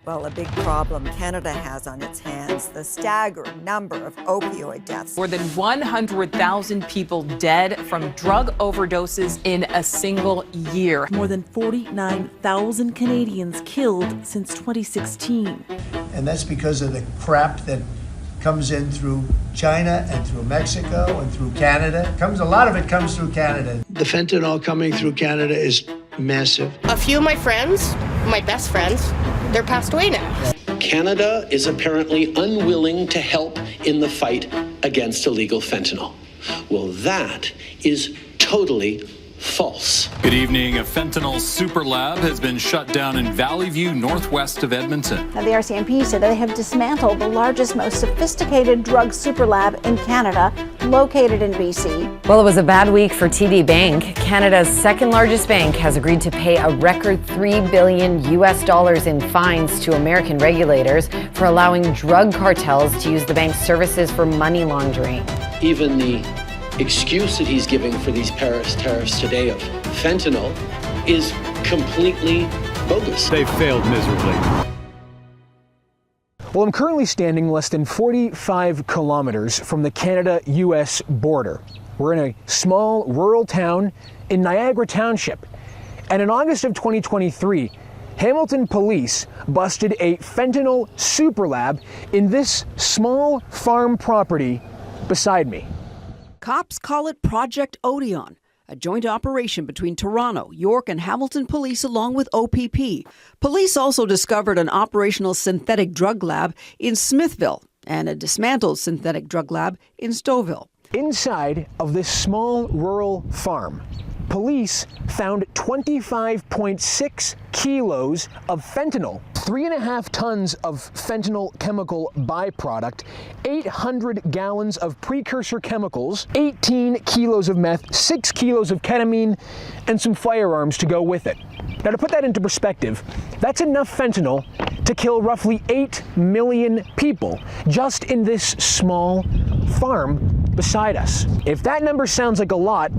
Well, a big problem Canada has on its hands, the staggering number of opioid deaths. More than 100,000 people dead from drug overdoses in a single year. More than 49,000 Canadians killed since 2016. And that's because of the crap that comes in through China and through Mexico and through Canada. A lot of it comes through Canada. The fentanyl coming through Canada is massive. A few of my friends, my best friends, they're passed away now. Canada is apparently unwilling to help in the fight against illegal fentanyl. Well, that is totally false. Good evening. A fentanyl super lab has been shut down in Valley View, northwest of Edmonton. Now, the RCMP said they have dismantled the largest, most sophisticated drug super lab in Canada, located in BC. Well, it was a bad week for TD Bank. Canada's second largest bank has agreed to pay a record $3 billion in fines to American regulators for allowing drug cartels to use the bank's services for money laundering. Even the excuse that he's giving for these Paris tariffs today of fentanyl is completely bogus. They failed miserably. Well, I'm currently standing less than 45 kilometers from the Canada-US border. We're in a small rural town in Niagara Township. And in August of 2023, Hamilton police busted a fentanyl super lab in this small farm property beside me. Cops call it Project Odeon, a joint operation between Toronto, York, and Hamilton Police along with OPP. Police also discovered an operational synthetic drug lab in Smithville and a dismantled synthetic drug lab in Stouffville. Inside of this small rural farm, police found 25.6 kilos of fentanyl, 3.5 tons of fentanyl chemical byproduct, 800 gallons of precursor chemicals, 18 kilos of meth, 6 kilos of ketamine, and some firearms to go with it. Now, to put that into perspective, that's enough fentanyl to kill roughly 8 million people just in this small farm beside us. If that number sounds like a lot,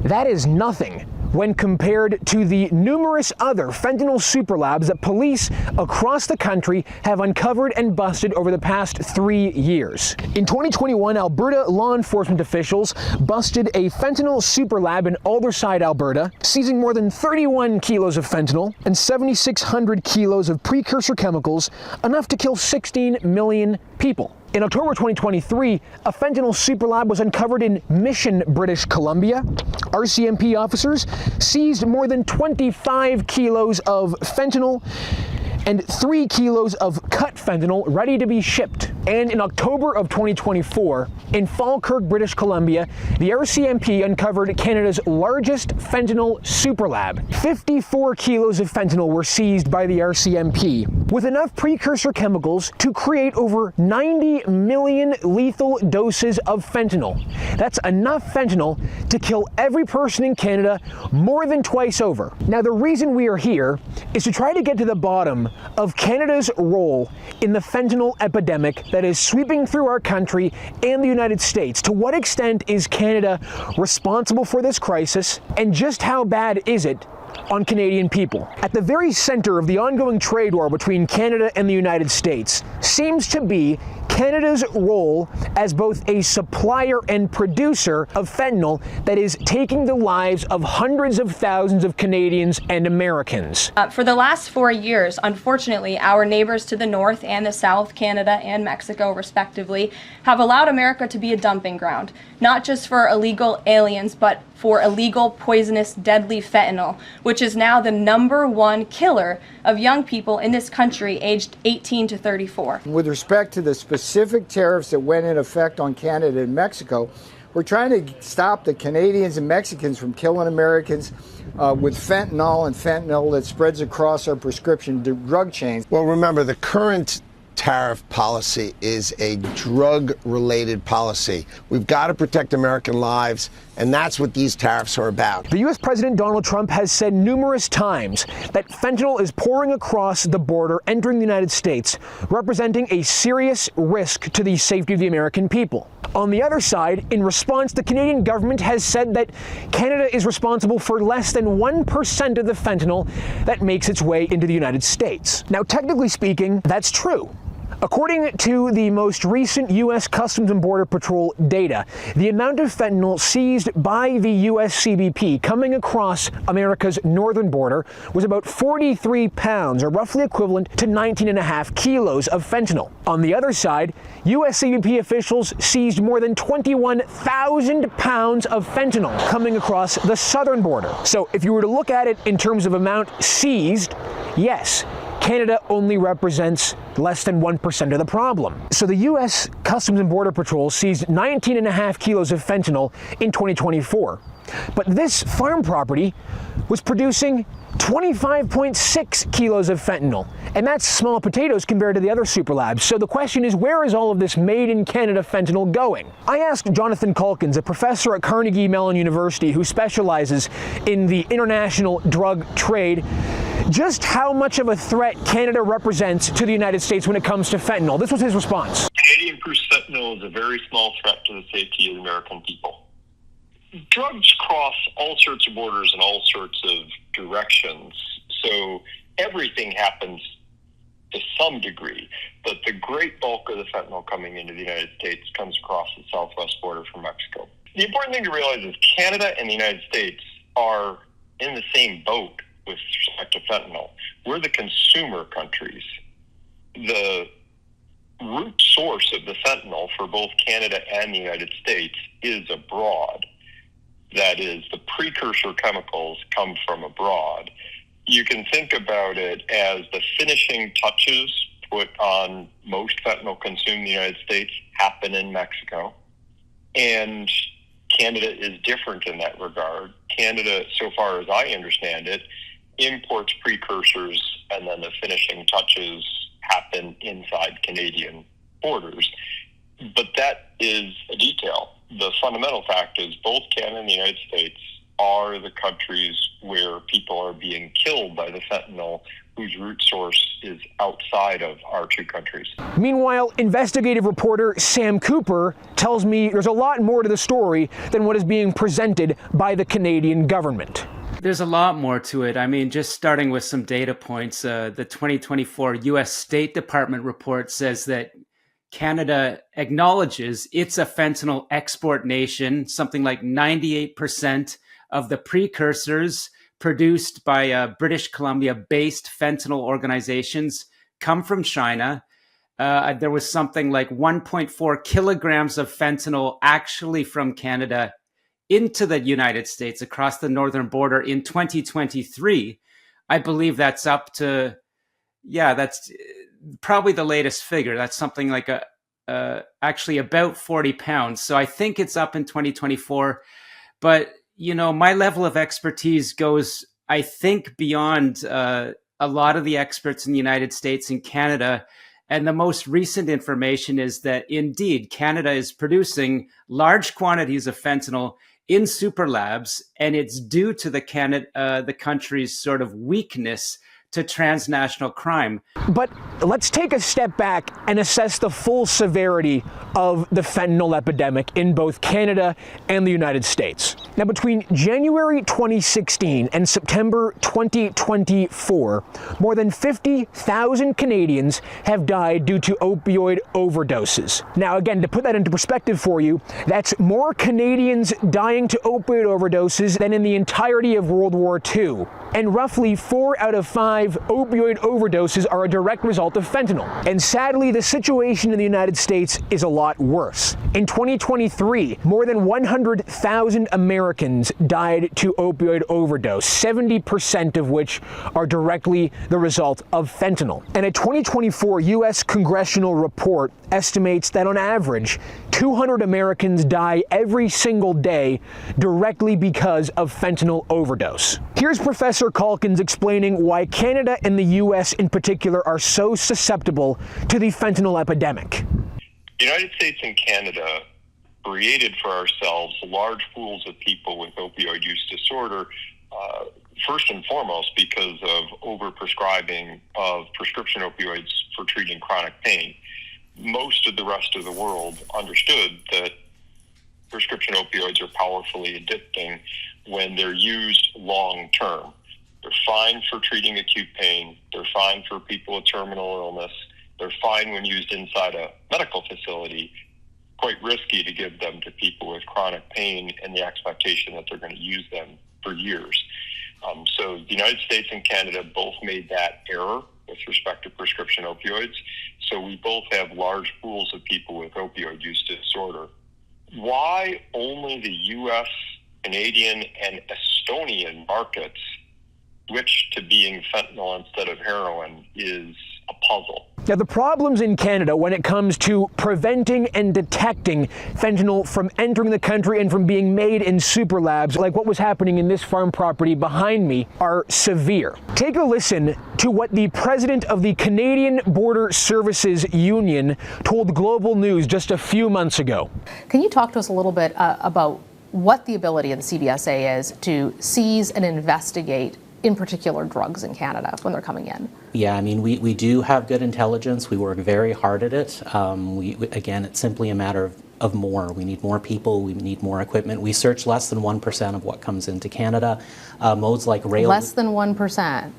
that is nothing when compared to the numerous other fentanyl super labs that police across the country have uncovered and busted over the past 3 years. In 2021, Alberta law enforcement officials busted a fentanyl super lab in Aldersyde, Alberta, seizing more than 31 kilos of fentanyl and 7,600 kilos of precursor chemicals, enough to kill 16 million people. In October 2023, a fentanyl super lab was uncovered in Mission, British Columbia. RCMP officers seized more than 25 kilos of fentanyl and 3 kilos of cut fentanyl ready to be shipped. And in October of 2024, in Falkner, British Columbia, the RCMP uncovered Canada's largest fentanyl super lab. 54 kilos of fentanyl were seized by the RCMP, with enough precursor chemicals to create over 90 million lethal doses of fentanyl. That's enough fentanyl to kill every person in Canada more than twice over. Now, the reason we are here is to try to get to the bottom of Canada's role in the fentanyl epidemic that is sweeping through our country and the United States. To what extent is Canada responsible for this crisis, and just how bad is it on Canadian people? At the very center of the ongoing trade war between Canada and the United States seems to be Canada's role as both a supplier and producer of fentanyl that is taking the lives of hundreds of thousands of Canadians and Americans. For the last 4 years, unfortunately, our neighbors to the north and the south, Canada and Mexico respectively, have allowed America to be a dumping ground, not just for illegal aliens, but for illegal, poisonous, deadly fentanyl, which is now the #1 killer of young people in this country aged 18 to 34. With respect to the specific tariffs that went in effect on Canada and Mexico, we're trying to stop the Canadians and Mexicans from killing Americans with fentanyl and fentanyl that spreads across our prescription drug chains. Well, remember, the current tariff policy is a drug-related policy. We've got to protect American lives, and that's what these tariffs are about. The U.S. President Donald Trump has said numerous times that fentanyl is pouring across the border, entering the United States, representing a serious risk to the safety of the American people. On the other side, in response, the Canadian government has said that Canada is responsible for less than 1% of the fentanyl that makes its way into the United States. Now, technically speaking, that's true. According to the most recent U.S. Customs and Border Patrol data, the amount of fentanyl seized by the U.S. CBP coming across America's northern border was about 43 pounds, or roughly equivalent to 19.5 kilos of fentanyl. On the other side, U.S. CBP officials seized more than 21,000 pounds of fentanyl coming across the southern border. So if you were to look at it in terms of amount seized, yes, Canada only represents less than 1% of the problem. So the U.S. Customs and Border Patrol seized 19.5 kilos of fentanyl in 2024. But this farm property was producing 25.6 kilos of fentanyl. And that's small potatoes compared to the other super labs. So the question is, where is all of this made in Canada fentanyl going? I asked Jonathan Calkins, a professor at Carnegie Mellon University who specializes in the international drug trade, just how much of a threat Canada represents to the United States when it comes to fentanyl. This was his response. Canadian-produced fentanyl is a very small threat to the safety of the American people. Drugs cross all sorts of borders in all sorts of directions, so everything happens to some degree, but the great bulk of the fentanyl coming into the United States comes across the southwest border from Mexico. The important thing to realize is Canada and the United States are in the same boat with respect to fentanyl. We're the consumer countries. The root source of the fentanyl for both Canada and the United States is abroad. That is, the precursor chemicals come from abroad. You can think about it as the finishing touches put on most fentanyl consumed in the United States happen in Mexico. And Canada is different in that regard. Canada, so far as I understand it, imports precursors, and then the finishing touches happen inside Canadian borders. But that is a detail. The fundamental fact is both Canada and the United States are the countries where people are being killed by the fentanyl whose root source is outside of our two countries. Meanwhile, investigative reporter Sam Cooper tells me there's a lot more to the story than what is being presented by the Canadian government. There's a lot more to it. I mean, just starting with some data points, the 2024 U.S. State Department report says that Canada acknowledges it's a fentanyl export nation. Something like 98% of the precursors produced by British Columbia-based fentanyl organizations come from China. There was something like 1.4 kilograms of fentanyl actually from Canada into the United States across the northern border in 2023. I believe that's up to, that's probably the latest figure. That's something like actually about 40 pounds. So I think it's up in 2024. But, you know, my level of expertise goes, I think, beyond a lot of the experts in the United States and Canada. And the most recent information is that indeed Canada is producing large quantities of fentanyl in super labs, and it's due to the country's sort of weakness to transnational crime. But let's take a step back and assess the full severity of the fentanyl epidemic in both Canada and the United States. Now, between January 2016 and September 2024, more than 50,000 Canadians have died due to opioid overdoses. Now, again, to put that into perspective for you, that's more Canadians dying to opioid overdoses than in the entirety of World War II. And roughly 4 out of 5 opioid overdoses are a direct result of fentanyl. And sadly, the situation in the United States is a lot worse. In 2023, more than 100,000 Americans died to opioid overdose, 70% of which are directly the result of fentanyl. And a 2024 U.S. congressional report estimates that on average, 200 Americans die every single day directly because of fentanyl overdose. Here's Professor Calkins explaining why Canada and the U.S. in particular are so susceptible to the fentanyl epidemic. The United States and Canada created for ourselves large pools of people with opioid use disorder, first and foremost because of overprescribing of prescription opioids for treating chronic pain. Most of the rest of the world understood that prescription opioids are powerfully addicting when they're used long term. They're fine for treating acute pain. They're fine for people with terminal illness. They're fine when used inside a medical facility. Quite risky to give them to people with chronic pain and the expectation that they're going to use them for years. So the United States and Canada both made that error with respect to prescription opioids. So we both have large pools of people with opioid use disorder. Why only the U.S., Canadian, and Estonian markets switch to being fentanyl instead of heroin is a puzzle. Now, the problems in Canada when it comes to preventing and detecting fentanyl from entering the country and from being made in super labs, like what was happening in this farm property behind me, are severe. Take a listen to what the president of the Canadian Border Services Union told Global News just a few months ago. Can you talk to us a little bit about what the ability of the CBSA is to seize and investigate, in particular, drugs in Canada when they're coming in? Yeah, I mean, we do have good intelligence. We work very hard at it. Again, it's simply a matter of more. We need more people. We need more equipment. We search less than 1% of what comes into Canada. Modes like rail. Less than 1%.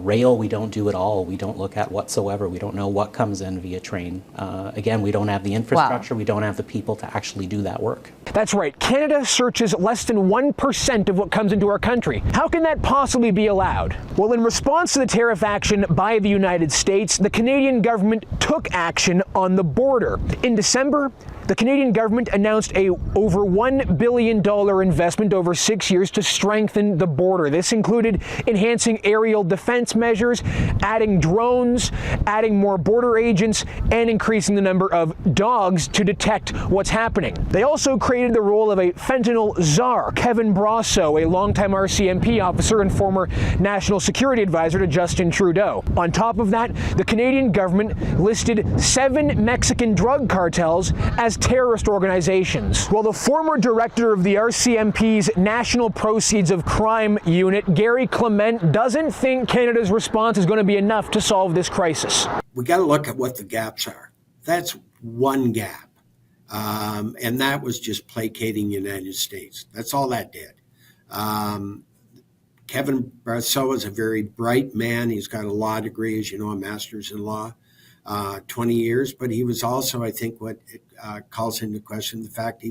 Rail, we don't do at all. We don't look at whatsoever. We don't know what comes in via train. Again, we don't have the infrastructure. Wow. We don't have the people to actually do that work. That's right. Canada searches less than 1% of what comes into our country. How can that possibly be allowed? Well, in response to the tariff action by the United States, the Canadian government took action on the border. In December, the Canadian government announced a over $1 billion investment over 6 years to strengthen the border. This included enhancing aerial defense measures, adding drones, adding more border agents, and increasing the number of dogs to detect what's happening. They also created the role of a fentanyl czar, Kevin Brasso, a longtime RCMP officer and former national security advisor to Justin Trudeau. On top of that, the Canadian government listed 7 Mexican drug cartels as terrorist organizations. Well, the former director of the RCMP's National Proceeds of Crime Unit, Gary Clement, doesn't think Canada's response is going to be enough to solve this crisis. We got to look at what the gaps are. That's one gap. And that was just placating the United States. That's all that did. Kevin Brasso is a very bright man. He's got a law degree, as you know, a master's in law. 20 years, but he was also, I think, what calls into question the fact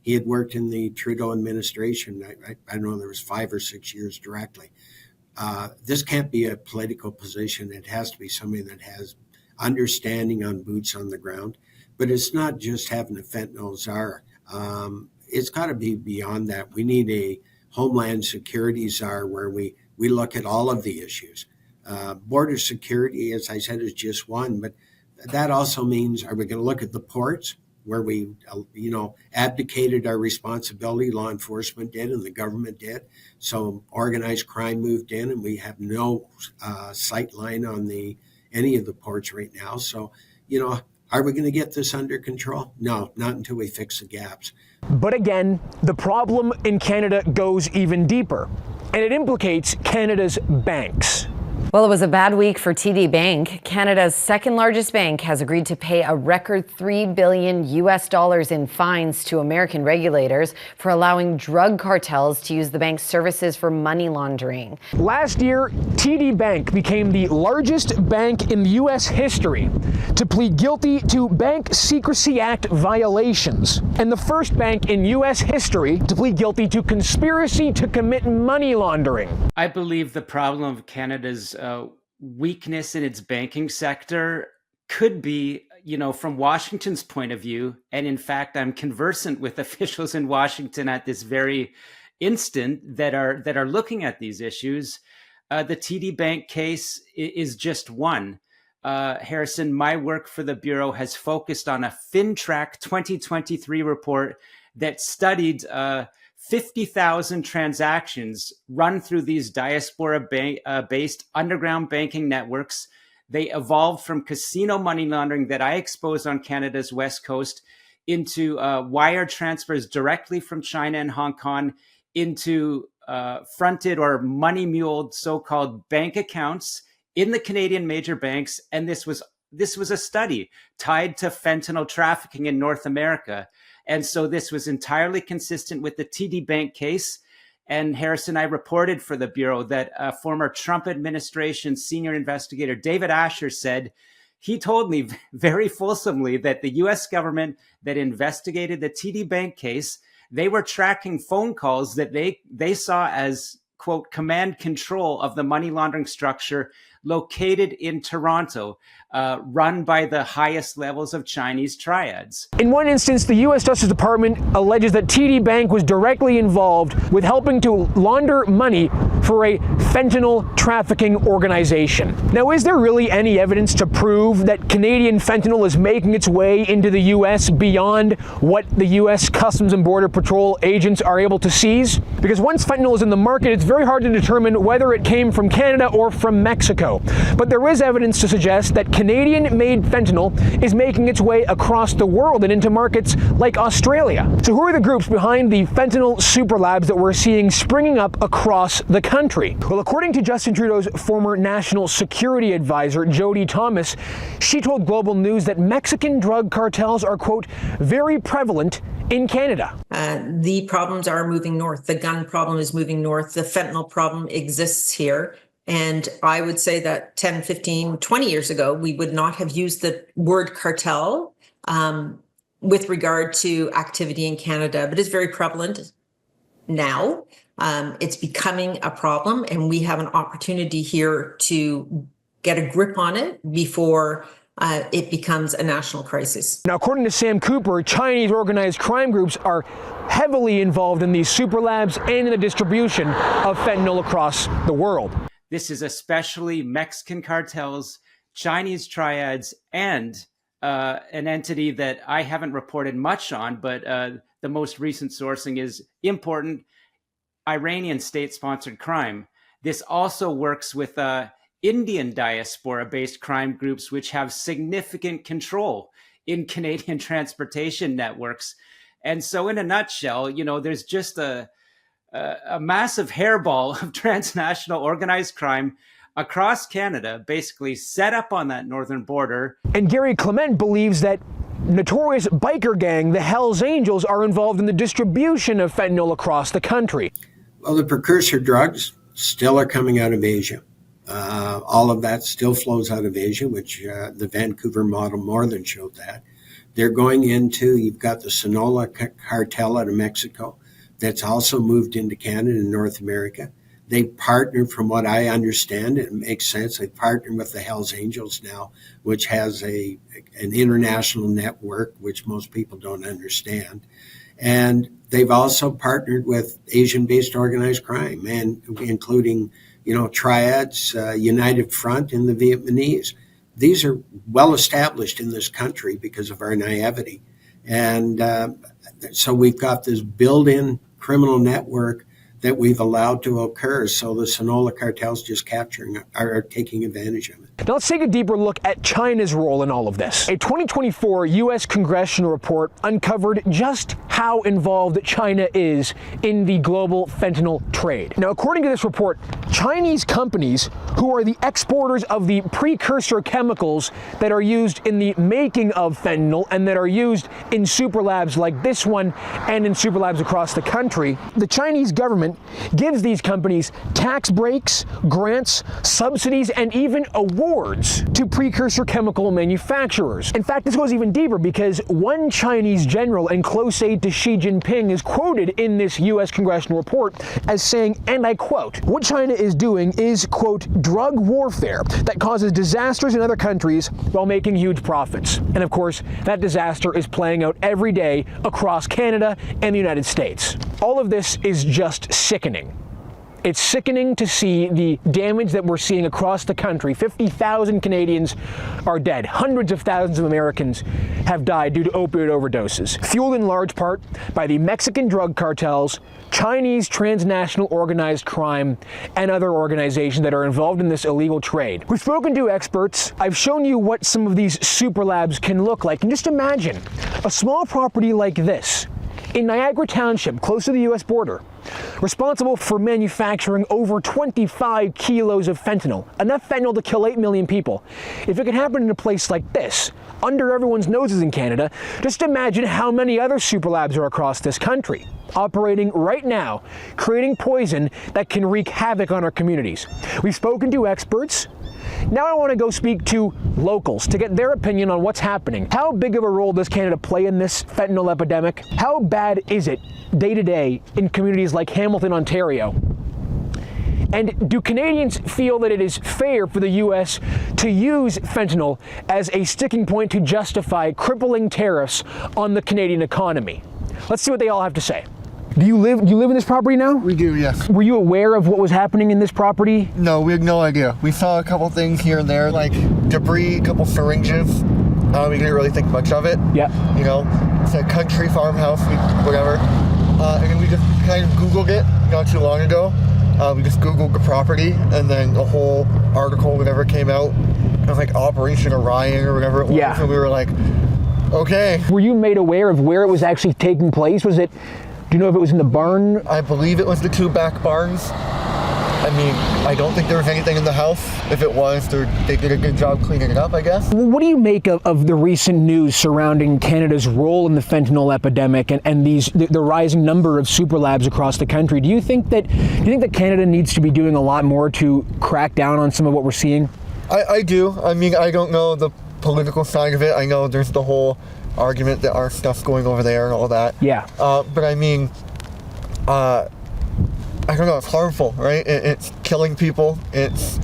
he had worked in the Trudeau administration. I don't know, there was 5 or 6 years directly. This can't be a political position. It has to be somebody that has understanding on boots on the ground. But it's not just having a fentanyl czar. It's got to be beyond that. We need a Homeland Security czar where we look at all of the issues. Border security, as I said, is just one, but that also means, are we going to look at the ports where we, abdicated our responsibility, law enforcement did and the government did. So organized crime moved in and we have no sight line on any of the ports right now. So, are we going to get this under control? No, not until we fix the gaps. But again, the problem in Canada goes even deeper, and it implicates Canada's banks. Well, it was a bad week for TD Bank. Canada's second largest bank has agreed to pay a record $3 billion in fines to American regulators for allowing drug cartels to use the bank's services for money laundering. Last year, TD Bank became the largest bank in U.S. history to plead guilty to Bank Secrecy Act violations, and the first bank in U.S. history to plead guilty to conspiracy to commit money laundering. I believe the problem of Canada's weakness in its banking sector could be, from Washington's point of view, and in fact, I'm conversant with officials in Washington at this very instant that are looking at these issues. The TD Bank case is just one. Harrison, my work for the Bureau has focused on a FinTrack 2023 report that studied 50,000 transactions run through these diaspora-based underground banking networks. They evolved from casino money laundering that I exposed on Canada's West Coast into wire transfers directly from China and Hong Kong into fronted or money-muled so-called bank accounts in the Canadian major banks. And this was a study tied to fentanyl trafficking in North America. And so this was entirely consistent with the TD Bank case. And Harrison, I reported for the Bureau that a former Trump administration senior investigator, David Asher, said, he told me very fulsomely that the U.S. government that investigated the TD Bank case, they were tracking phone calls that they saw as, quote, command control of the money laundering structure located in Toronto, run by the highest levels of Chinese triads. In one instance, the U.S. Justice Department alleges that TD Bank was directly involved with helping to launder money for a fentanyl trafficking organization. Now, is there really any evidence to prove that Canadian fentanyl is making its way into the U.S. beyond what the U.S. Customs and Border Patrol agents are able to seize? Because once fentanyl is in the market, it's very hard to determine whether it came from Canada or from Mexico. But there is evidence to suggest that Canadian-made fentanyl is making its way across the world and into markets like Australia. So who are the groups behind the fentanyl super labs that we're seeing springing up across the country? Well, according to Justin Trudeau's former national security advisor, Jody Thomas, she told Global News that Mexican drug cartels are, quote, very prevalent in Canada. The problems are moving north. The gun problem is moving north. The fentanyl problem exists here. And I would say that 10, 15, 20 years ago, we would not have used the word cartel with regard to activity in Canada, but it's very prevalent now. It's becoming a problem, and we have an opportunity here to get a grip on it before it becomes a national crisis. Now, according to Sam Cooper, Chinese organized crime groups are heavily involved in these super labs and in the distribution of fentanyl across the world. This is especially Mexican cartels, Chinese triads, and an entity that I haven't reported much on, but the most recent sourcing is important, Iranian state-sponsored crime. This also works with Indian diaspora-based crime groups, which have significant control in Canadian transportation networks. And so in a nutshell, you know, there's just a massive hairball of transnational organized crime across Canada, basically set up on that northern border. And Gary Clement believes that notorious biker gang, the Hells Angels, are involved in the distribution of fentanyl across the country. Well, the precursor drugs still are coming out of Asia. All of that still flows out of Asia, which the Vancouver model more than showed that. They're going into, you've got the Sinaloa cartel out of Mexico. That's also moved into Canada and North America. They partnered, from what I understand, it makes sense, they partnered with the Hells Angels now, which has an international network, which most people don't understand. And they've also partnered with Asian-based organized crime, and including, you know, triads, United Front, and the Vietnamese. These are well established in this country because of our naivety. And so we've got this built-in criminal network that we've allowed to occur. So the Sinaloa cartels just are taking advantage of it. Now let's take a deeper look at China's role in all of this. A 2024 U.S. congressional report uncovered just how involved China is in the global fentanyl trade. Now, according to this report, Chinese companies who are the exporters of the precursor chemicals that are used in the making of fentanyl and that are used in super labs like this one and in super labs across the country, the Chinese government gives these companies tax breaks, grants, subsidies, and even awards to precursor chemical manufacturers. In fact, this goes even deeper because one Chinese general and close aide to Xi Jinping is quoted in this U.S. congressional report as saying, and I quote, "What China is doing is, quote, drug warfare that causes disasters in other countries while making huge profits." And of course, that disaster is playing out every day across Canada and the United States. All of this is just sickening. It's sickening to see the damage that we're seeing across the country. 50,000 Canadians are dead. Hundreds of thousands of Americans have died due to opioid overdoses, fueled in large part by the Mexican drug cartels, Chinese transnational organized crime, and other organizations that are involved in this illegal trade. We've spoken to experts. I've shown you what some of these super labs can look like. And just imagine a small property like this in Niagara Township, close to the U.S. border, responsible for manufacturing over 25 kilos of fentanyl, enough fentanyl to kill 8 million people. If it could happen in a place like this, under everyone's noses in Canada, just imagine how many other super labs are across this country, operating right now, creating poison that can wreak havoc on our communities. We've spoken to experts. Now I want to go speak to locals to get their opinion on what's happening. How big of a role does Canada play in this fentanyl epidemic? How bad is it day to day in communities like Hamilton, Ontario? And do Canadians feel that it is fair for the U.S. to use fentanyl as a sticking point to justify crippling tariffs on the Canadian economy? Let's see what they all have to say. Do you live in this property now? We do, yes. Were you aware of what was happening in this property? No, we had no idea. We saw a couple things here and there, like debris, a couple syringes. We didn't really think much of it. Yeah. You know, it's a country farmhouse, whatever. And then we just kind of Googled it not too long ago. We just Googled the property, and then a whole article, whatever, came out. It was like Operation Orion or whatever it was. Yeah. And we were like, okay. Were you made aware of where it was actually taking place? Was it, do you know if it was in the barn? I believe it was the two back barns. I mean, I don't think there was anything in the house. If it was, they did a good job cleaning it up, I guess. What do you make of the recent news surrounding Canada's role in the fentanyl epidemic and the rising number of super labs across the country? Do you think that Canada needs to be doing a lot more to crack down on some of what we're seeing? I do. I mean, I don't know the political side of it. I know there's the whole argument that our stuff's going over there and all that. Yeah. But I mean, I don't know, it's harmful, right? It's killing people. It's,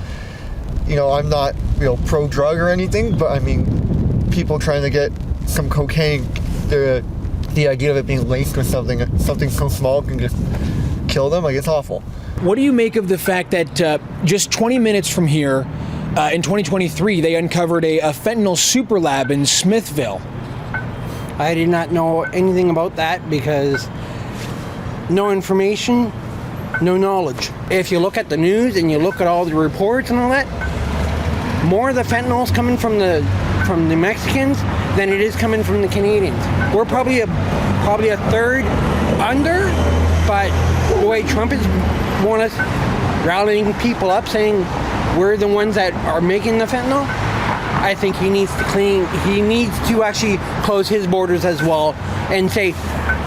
you know, I'm not, pro-drug or anything, but I mean, people trying to get some cocaine, the idea of it being laced with something so small can just kill them, like, it's awful. What do you make of the fact that just 20 minutes from here, in 2023, they uncovered a fentanyl super lab in Smithville? I did not know anything about that because no information, no knowledge. If you look at the news and you look at all the reports and all that, more of the fentanyl's coming from the Mexicans than it is coming from the Canadians. We're probably a third under, but the way Trump is want us rallying people up saying we're the ones that are making the fentanyl, I think he needs to actually close his borders as well and say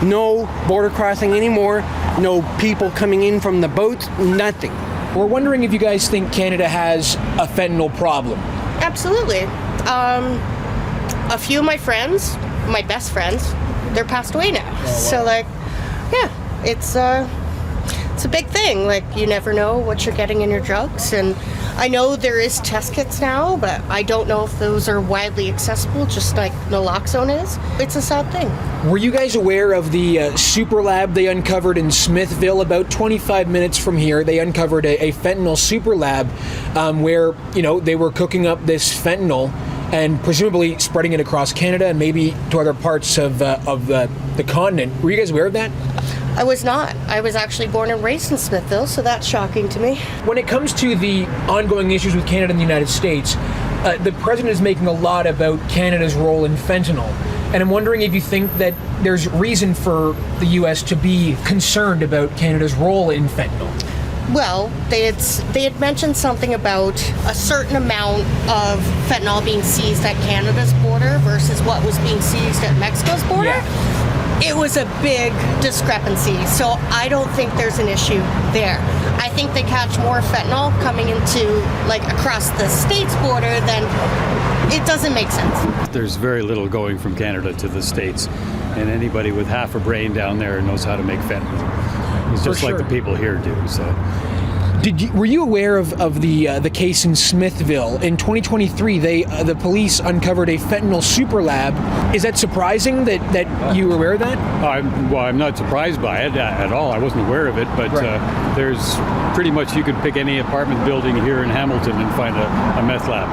no border crossing anymore, no people coming in from the boats, nothing. We're wondering if you guys think Canada has a fentanyl problem. Absolutely. A few of my friends, my best friends, they're passed away now. Oh, wow. So yeah, it's a big thing. Like, you never know what you're getting in your drugs, and I know there is test kits now, but I don't know if those are widely accessible, just like naloxone is. It's a sad thing. Were you guys aware of the super lab they uncovered in Smithville? About 25 minutes from here, they uncovered a fentanyl super lab where, they were cooking up this fentanyl and presumably spreading it across Canada and maybe to other parts of the continent. Were you guys aware of that? I was not. I was actually born and raised in Smithville, so that's shocking to me. When it comes to the ongoing issues with Canada and the United States, the president is making a lot about Canada's role in fentanyl. And I'm wondering if you think that there's reason for the U.S. to be concerned about Canada's role in fentanyl. Well, they had mentioned something about a certain amount of fentanyl being seized at Canada's border versus what was being seized at Mexico's border. Yeah. It was a big discrepancy, so I don't think there's an issue there. I think they catch more fentanyl coming into, across the states border than it doesn't make sense. There's very little going from Canada to the States, and anybody with half a brain down there knows how to make fentanyl. It's just like the people here do, so. Were you aware of the case in Smithville? In 2023, the police uncovered a fentanyl super lab. Is that surprising that you were aware of that? I'm not surprised by it at all. I wasn't aware of it, but right. There's pretty much, you could pick any apartment building here in Hamilton and find a meth lab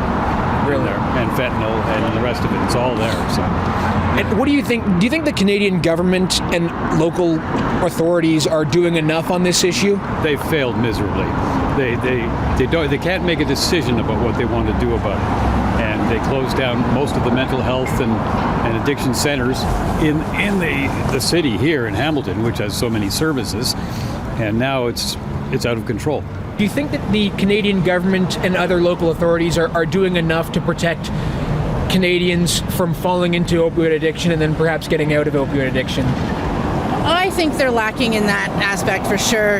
in there, and fentanyl and the rest of it. It's all there. So. And what do you think? Do you think the Canadian government and local authorities are doing enough on this issue? They've failed miserably. They can't make a decision about what they want to do about it, and they closed down most of the mental health and addiction centers in the city here in Hamilton, which has so many services. and now it's out of control. Do you think that the Canadian government and other local authorities are doing enough to protect Canadians from falling into opioid addiction and then perhaps getting out of opioid addiction? I think they're lacking in that aspect for sure.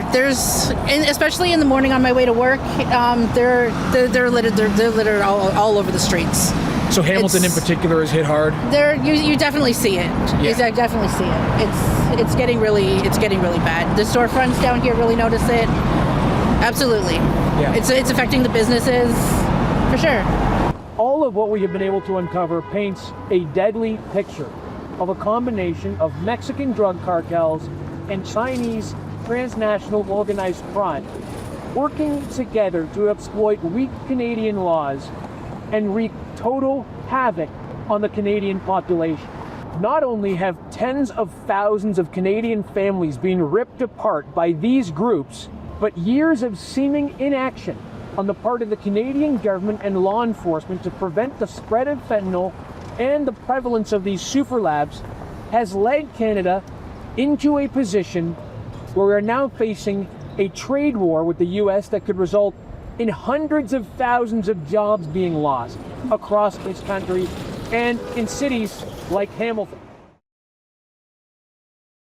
Especially in the morning on my way to work, they're littered all over the streets. So Hamilton in particular is hit hard. You definitely see it. Yeah. You definitely see it. It's getting really bad. The storefronts down here really notice it. Absolutely. Yeah. It's affecting the businesses for sure. All of what we have been able to uncover paints a deadly picture of a combination of Mexican drug cartels and Chinese transnational organized crime working together to exploit weak Canadian laws and wreak total havoc on the Canadian population. Not only have tens of thousands of Canadian families been ripped apart by these groups, but years of seeming inaction on the part of the Canadian government and law enforcement to prevent the spread of fentanyl and the prevalence of these super labs has led Canada into a position where we are now facing a trade war with the U.S. that could result in hundreds of thousands of jobs being lost across this country and in cities like Hamilton.